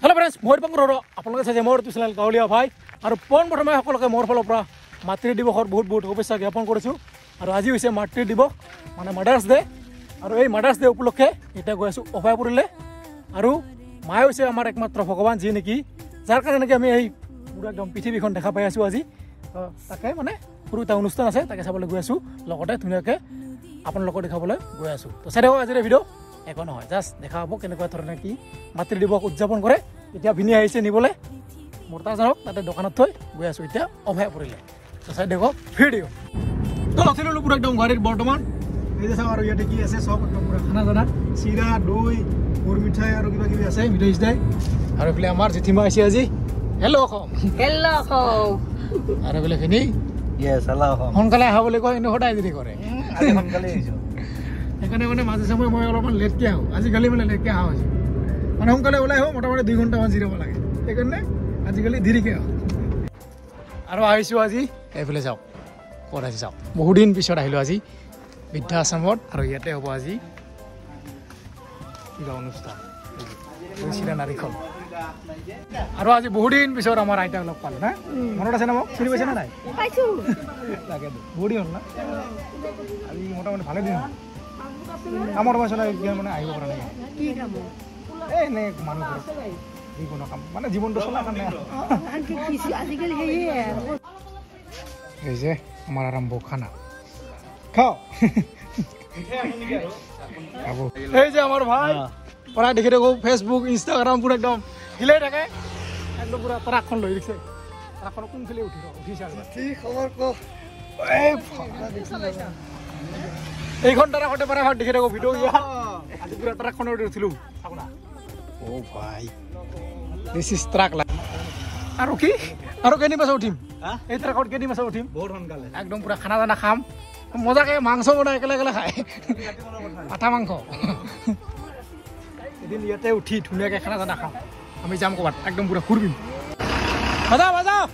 Hello friends मैं पंकर आपलोगे चाहे मोर channel गाँवलिया भाई और पोन प्रथमे सकलोके मोर फाলৰ পৰা मातृ दिवसर बहुत बहुत शुभेच्छा ज्ञापन কৰিছোঁ और आज হৈছে मातृ दिवस माने मदार्स डे और এই मदार्स डे उपलक्षे এটা গৈ আছোঁ অভয়পুৰীলৈ আৰু মায়ে হৈছে আমাৰ একমাত্ৰ ভগৱান যি নেকি যাৰ কাৰণে নেকি আমি এই পুৰা একদম পৃথিৱীখন দেখা পাই আছোঁ আজি তাকে মানে সৰু এটা অনুষ্ঠান আছে তাকে চাবলৈ গৈ আছোঁ লগতে ধুনীয়াকৈ আপোনালোকক দেখাবলৈ গৈ আছোঁ তো চাই থাকক আজিৰ ভিডিঅ' একো নহয় জাষ্ট দেখা হ'ব কেনেকুৱা ধৰণে কি মাতৃ দিৱস উদযাপন কৰে এতিয়া ভিনি আহিছে নিবলৈ মৰ্তাজনক তাতে দোকানত থৈ গৈ আছোঁ এতিয়া অভয়পুৰীলৈ তো চাই দেখক ভিডিঅ' তো লক্ষ্য ল'লোঁ পুৰা একদম গুৱাহাটীত বৰ্তমান এই যে চাওঁ আৰু ইয়াতে কি আছে চব একদম পুৰা খানা দানা চিৰা দৈ গুৰ মিঠাই আৰু কিবা কিবি আছে মিঠাই চিঠাই আৰু এইফালে আমাৰ জেঠিমা আহিছে আজি হেল্ল' অসম আৰু এইফালে ভিনি সোনকালে আহা বুলি কয় কিন্তু সদায় দেৰি কৰে সোনকালে আহিছোঁ সেইকাৰণে মানে মাজে সময়ে মই অলপমান লেটকৈ আহোঁ আজিকালি মানে লেটকৈ অহা হৈছোঁ মানে সোনকালে ওলাই আহোঁ মোটামুটি 2 ঘণ্টামান জিৰাব লাগে সেইকাৰণে আজিকালি দেৰিকৈ আহোঁ আৰু আহিছোঁ আজি এইফালে যাওক ক'ত আজি চাওক বহুদিন পিছত আহিলোঁ আজি বৃদ্ধাশ্ৰমত আৰু ইয়াতে হ'ব আজি কিবা অনুষ্ঠান চিৰা নাৰিকল আৰু আজি বহুদিন পিছত আমাৰ আইতাক লগ পালোঁ না মনত আছে না মোক চিনি পাইছে না নাই পাইছোঁ তাকে বহুদিন হ'ল না আজি মোটামুটি ভালে দিন কামৰ পাছলৈ মানে আহিব পৰা নাই কি কাম এই এনে মানুহ যিকোনো কাম মানে জীৱনটো চলাৰ কাৰণে আজিকালি এই যে আমাৰ আৰম্ভ খানা খাও এই যে আমাৰ ভাই প্ৰায় দেখি থাকোঁ ফেচবুক ইনষ্টাগ্ৰাম পুৰা একদম হিলাই থাকে একদম পুৰা ট্ৰাকখন লৈ দিছে ট্ৰাকখন কোনফালে উঠিছে খবৰ কওক এইখন ট্ৰাকতে প্ৰায় ভাগ দেখি থাকোঁ ভিডিঅ' ইয়াত আজি পুৰা ট্ৰাকখনত উঠিলোঁ অ' ভাই দিছ ইজ ট্ৰাক লাইফ আৰু কি আৰু কেইদিন পাছত উঠিম এই ট্ৰাকত কেইদিন পাছত উঠিম বহুত সোনকালে একদম পুৰা খানা দানা খাম মজাকৈ মাংস বনাই একেলগে খায় আঠা মাংস এদিন ইয়াতে উঠি ধুনীয়াকৈ খানা দানা খাম আমি যাম ক'ৰবাত একদম পুৰা ঘূৰিম বাজাও বাজাও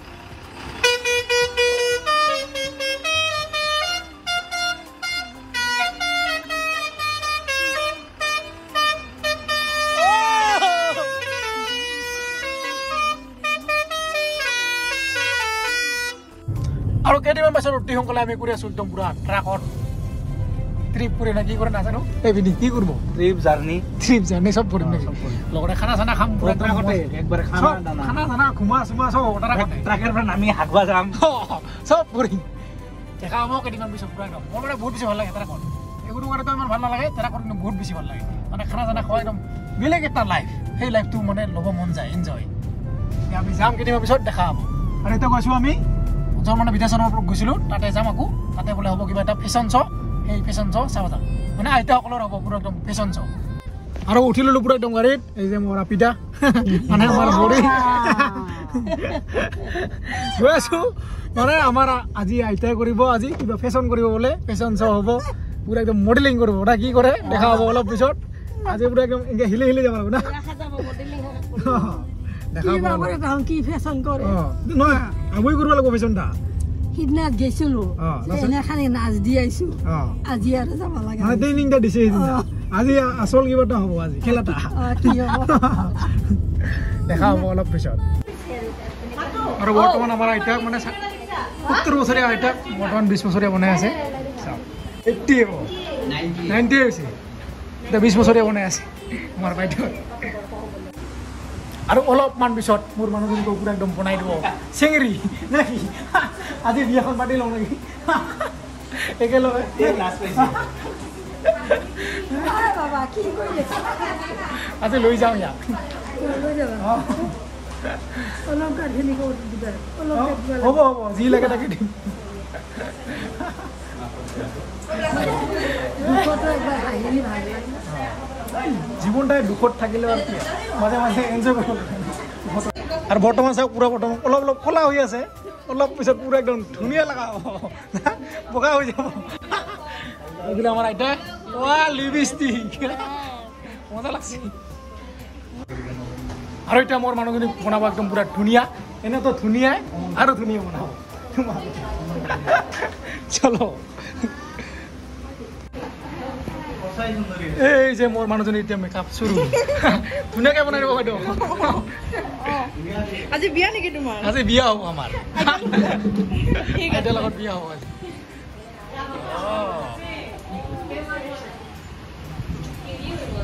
আৰু কেইদিনমান পাছত অতি সোনকালে আমি কৰি আছোঁ একদম পুৰা ট্ৰাকত ট্ৰিপ কৰি না কি কৰে নাজানো এই বিনি কি কৰিব ট্ৰিপ জাৰ্ণি চব কৰিম নেকি লগতে খানা চানা খাম পুৰা ট্ৰাকতে একবাৰে খানা চানা ঘুমা চুমা চব ট্ৰাকেৰ পৰা নামি হাগবা যাম চব কৰিম দেখা হ'ব কেইদিনমান পিছত পুৰা একদম মোৰ মানে বহুত বেছি ভাল লাগে ট্ৰাকত এইবোৰ কাৰণেতো ইমান ভাল নালাগে ট্ৰাকত কিন্তু বহুত বেছি ভাল লাগে মানে খানা চানা খোৱা একদম বেলেগ এটা লাইফ সেই লাইফটো মানে ল'ব মন যায় এনজয় আমি যাম কেইদিনমান পিছত দেখা হ'ব আৰু এতিয়া গৈছোঁ আমি মানে বিদ্যাশ্ৰমৰ গৈছিলোঁ তাতে যাম আকৌ তাতে বোলে হ'ব কিবা এটা ফেশ্বন শ্ব' সেই ফেশ্বন শ্ব' চাব যাম মানে আইতাসকলৰ হ'ব পুৰা একদম ফেশ্বন শ্ব' আৰু উঠি ল'লোঁ পুৰা একদম গাড়ীত এই যে মোৰ আপিতা মানে আমাৰ ভৰি গৈ আছোঁ মানে আমাৰ আজি আইতাই কৰিব আজি কিবা ফেশ্বন কৰিব বোলে ফেশ্বন শ্ব' হ'ব পুৰা একদম মডেলিং কৰিব না কি কৰে দেখা হ'ব অলপ পিছত আজি পুৰা একদম এনেকৈ হিলি হিলি যাব লাগিব না আমি কৰিব লাগিব ফেশ্বনটা সিদিনাত গৈছিলো এনে নাচ দি আহিছো আজি আৰু যাব লাগে মানে ট্ৰেইনিংটা দিছে আজি আচল কিবা এটা হ'ব আজি খেলাটা দেখা হ'ব অলপ পিছত আৰু বৰ্তমান আমাৰ আইতাক মানে 70 বছৰীয়া আইতাক বৰ্তমান 20 বছৰীয়া বনাই আছে 80 হ'ব 90 হৈছে এতিয়া 20 বছৰীয়া বনাই আছে আমাৰ বাইদেউ আৰু অলপমান পিছত মোৰ মানুহজনীক পুৰা একদম বনাই দিব চেঙেৰি নেকি আজি বিয়াখন পাতি লওঁ নেকি একেলগে আজি লৈ যাওঁ ইয়াক হ'ব হ'ব যি লাগে তাকে দিম জীৱনটাই দুখত থাকিলে আৰু কি মাজে মাজে এনজয় কৰিব আৰু বৰ্তমান চাওক পুৰা বৰ্তমান অলপ অলপ ক'লা হৈ আছে অলপ পিছত পুৰা একদম ধুনীয়া লগা হ'ব বগা হৈ যাব এইবিলাক আমাৰ আইতা লিপষ্টিক মজা লাগছে আৰু এতিয়া মোৰ মানুহজনী বনাব একদম পুৰা ধুনীয়া এনেতো ধুনীয়াই আৰু ধুনীয়া বনাব চলো এই যে মোৰ মানুহজনী এতিয়া মেকআপ চুৰু ধুনীয়াকৈ বনাই দিব বাইদেউ আজি বিয়া নেকি তোমাৰ আজি বিয়া হ'ব আমাৰ এতিয়া লগত বিয়া হ'ব আজি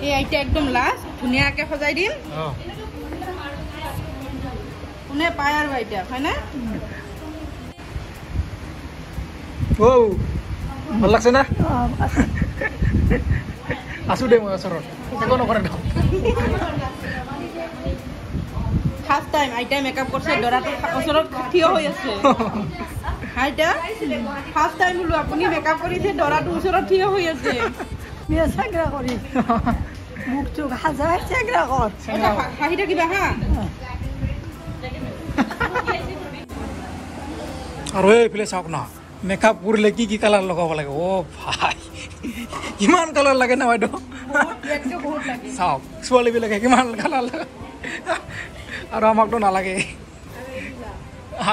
এই আইটা একদম লাষ্ট ধুনীয়াকৈ সজাই দিম কোনে পায় আৰু আইটা হয়নে ও ভাল লাগছে না আছো দে মই ওচৰত একো নকৰে ন ফাৰ্ষ্ট টাইম আইটাই মেকআপ কৰিছে দৰাটো ওচৰত থিয় হৈ আছে আইটা ফাৰ্ষ্ট টাইম বোলো আপুনি মেকআপ কৰিছে দৰাটো ওচৰত থিয় হৈ আছে বিয়া চেগ্ৰা কৰি মুখ চুখ সাজাই চেগ্ৰা কৰ হাঁহি থাকিবা হা আৰু এইফালে চাওক না মেকআপ কৰিলে কি কি কালাৰ লগাব লাগে অ ভাই কিমান কালাৰ লাগে না বাইদেউ চাওক ছোৱালীবিলাকে কিমান কালাৰ লাগে আৰু আমাকতো নালাগে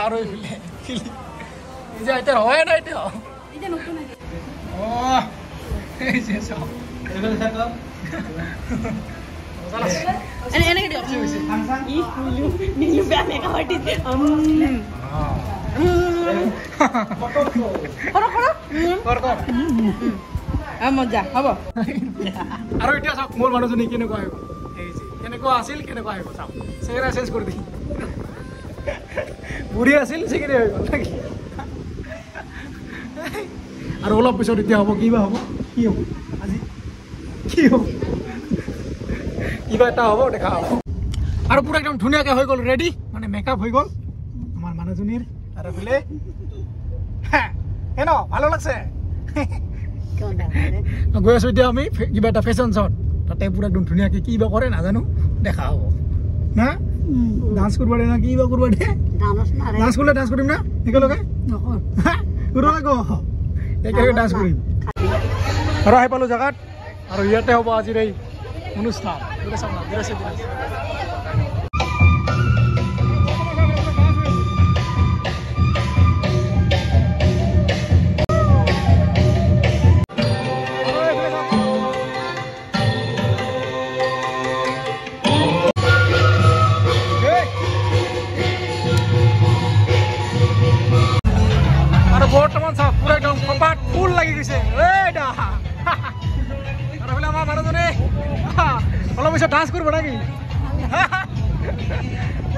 আৰু এইফালে যে এতিয়া হয় না এতিয়া চাওক এনেকে দিয়ক বেয়া মেকআপ আৰ্টিষ্ট মজা হ'ব আৰু এতিয়া চাওক মোৰ মানুহজনী কেনেকুৱা আহিব কেনেকুৱা আছিল কেনেকুৱা আহিব চাওক চেহেৰা চেঞ্জ কৰি দিম বুঢ়ী আছিল চেকেৰি হৈ গ'ল নেকি আৰু অলপ পিছত এতিয়া হ'ব কি বা হ'ব কি হ'ব আজি কি হ'ব কিবা এটা হ'ব দেখা হ'ব আৰু পুৰা একদম ধুনীয়াকৈ হৈ গ'ল ৰেডি মানে মেকআপ হৈ গ'ল আমাৰ মানুহজনীৰ আৰু বোলে হেন ভালো লাগছে গৈ আছো এতিয়া আমি কিবা এটা ফেশ্বন শ্বট তাতে পুৰা একদম ধুনীয়াকৈ কি বা কৰে নাজানো দেখা হ'ব না ডান্স কৰিব দে না কি বা কৰিব দে ডান্স কৰিলে ডান্স কৰিম না একেলগে একেলগে ডান্স কৰিম আৰু আহি পালোঁ জেগাত আৰু ইয়াতে হ'ব আজিৰ এই অনুষ্ঠান বৰ্তমান চাওক পুৰা একদম কপাত ফুল লাগি গৈছে আৰু বোলে আমাৰ মানুহজনে অলপ পিছত ডান্স কৰিব নেকি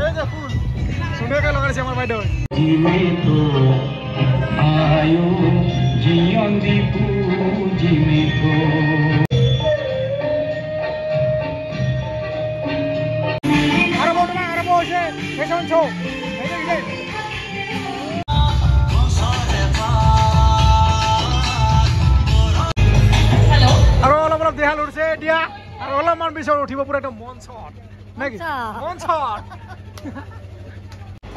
এই যে ফুল ধুনীয়াকৈ লগাইছে আমাৰ বাইদেউ আৰু বৰ্তমান আৰম্ভ হৈছে ফেশ্বন শ্ব' আৰু অলপ অলপ দেহাল উঠিছে এতিয়া আৰু অলপমান পিছত উঠিব পুৰা একদম মন চট নাকি মন চট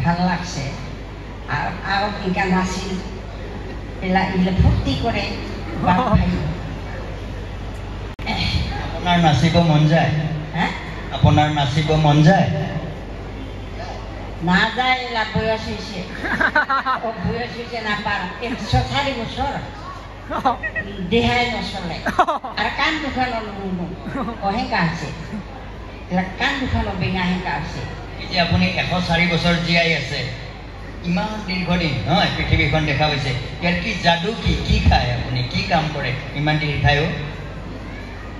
ভাল লাগছে আৰু ইনকা নাছিল ইলে ফূৰ্তি কৰে আপোনাৰ নাচিব মন যায় আপোনাৰ নাচিব মন যায় নাযায় এলা বয়স হৈছে নাপাৰ 104 বছৰ দেহাই নচলে আৰু কাণ দুখানো নুশুনো হেঁকা আছে কাণ দুখানো বেঙা হেঁকা আছে এতিয়া আপুনি 104 বছৰ জীয়াই আছে ইমান দীৰ্ঘদিন হয় পৃথিৱীখন দেখা পাইছে ইয়াৰ কি যাদু কি খায় আপুনি কি কাম কৰে ইমান দীৰ্ঘায়ু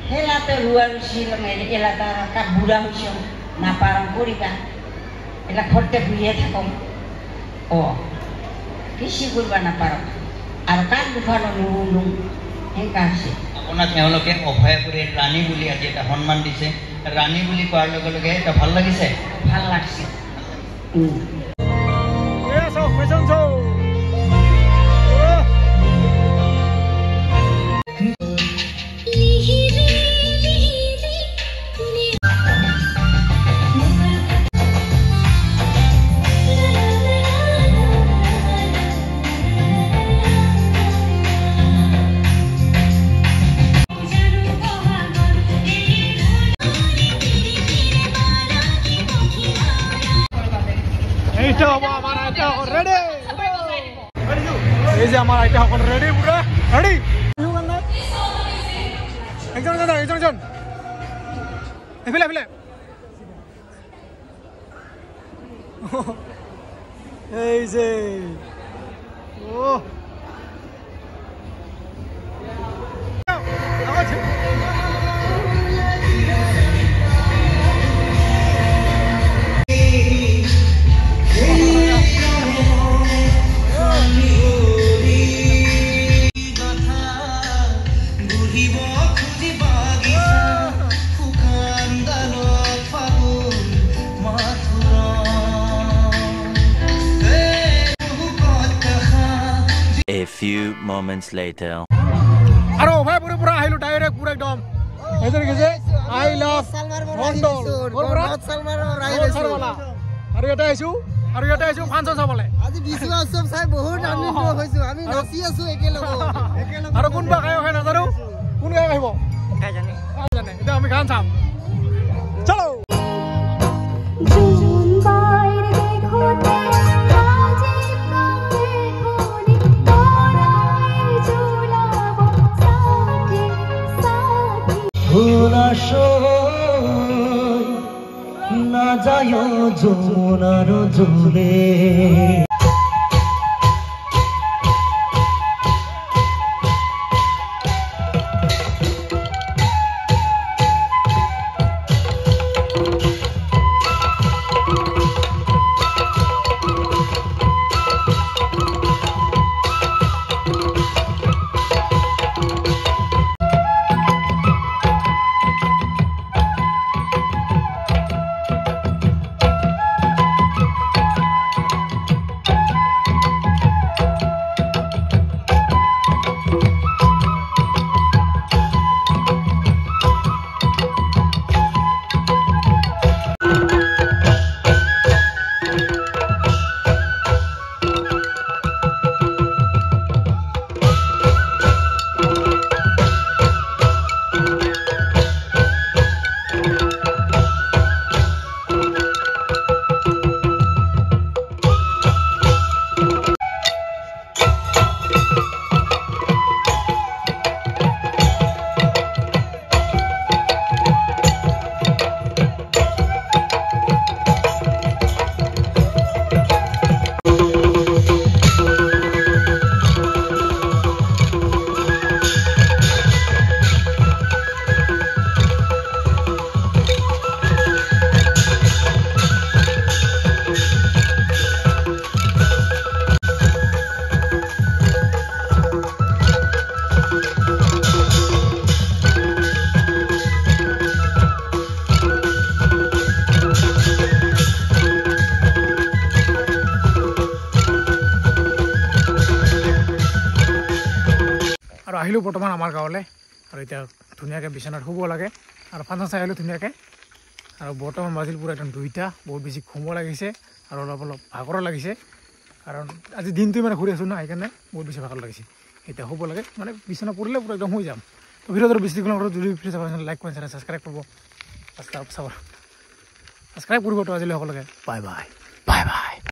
হেলাতে ৰুৱা ৰুচিল এলা তাৰ বুঢ়া হৈছ নাপাৰং কৰিবা এলা ঘৰতে বুঢ়িয়ে থাকোঁ কিছু কৰিব নাপাৰং আৰু কাণ দুখানো নুশুনো হেঁকা আছে আপোনাক তেওঁলোকে অভয়াপুৰীৰ ৰাণী বুলি আজি এটা সন্মান দিছে ৰাণী বুলি কোৱাৰ লগে লগে এটা ভাল লাগিছে ভাল লাগছে এই যে আমার আইটা সকল রেডি পুরা রেডি এইজন এইফালে এই যে A few moments later. আরো ভাই পুরো আইলো ডাইরেক্ট পুরো একদম এদের গেছে আই লাভ মন্ডল আৰু এটা আইছো ফাংচন চাবলে আজি বিশু উৎসৱ চাই বহুত আনন্দ হৈছো আমি নাচি আছো একেলগে আৰু কোনবা গায়ক হয় নাজানো কোন গায়ক আহিব জানে এটা আমি গান চাম চলো না যায় যমুনার জলে আৰু আহিলোঁ বৰ্তমান আমাৰ গাঁৱলৈ আৰু এতিয়া ধুনীয়াকৈ বিচনাত শুব লাগে আৰু ফাংচন চাই আহিলোঁ ধুনীয়াকৈ আৰু বৰ্তমান বাজিল পুৰা একদম 2টা বহুত বেছি ঘুমো লাগিছে আৰু অলপ ভাগৰো লাগিছে কাৰণ আজি দিনটো মানে ঘূৰি আছোঁ না সেইকাৰণে বহুত বেছি ভাগৰ লাগিছে এতিয়া শুব লাগে মানে বিচনা পৰিলে পুৰা একদম শুই যাম তো ভিডিঅ'টো বেছি দীঘল নকৰোঁ যদি ফ্ৰী চাব লাইক কৰি চেনেল ছাবস্ক্ৰাইব কৰিব ছাবস্ক্ৰাইব কৰিবতো আজিলৈ সকলোকে বাই বাই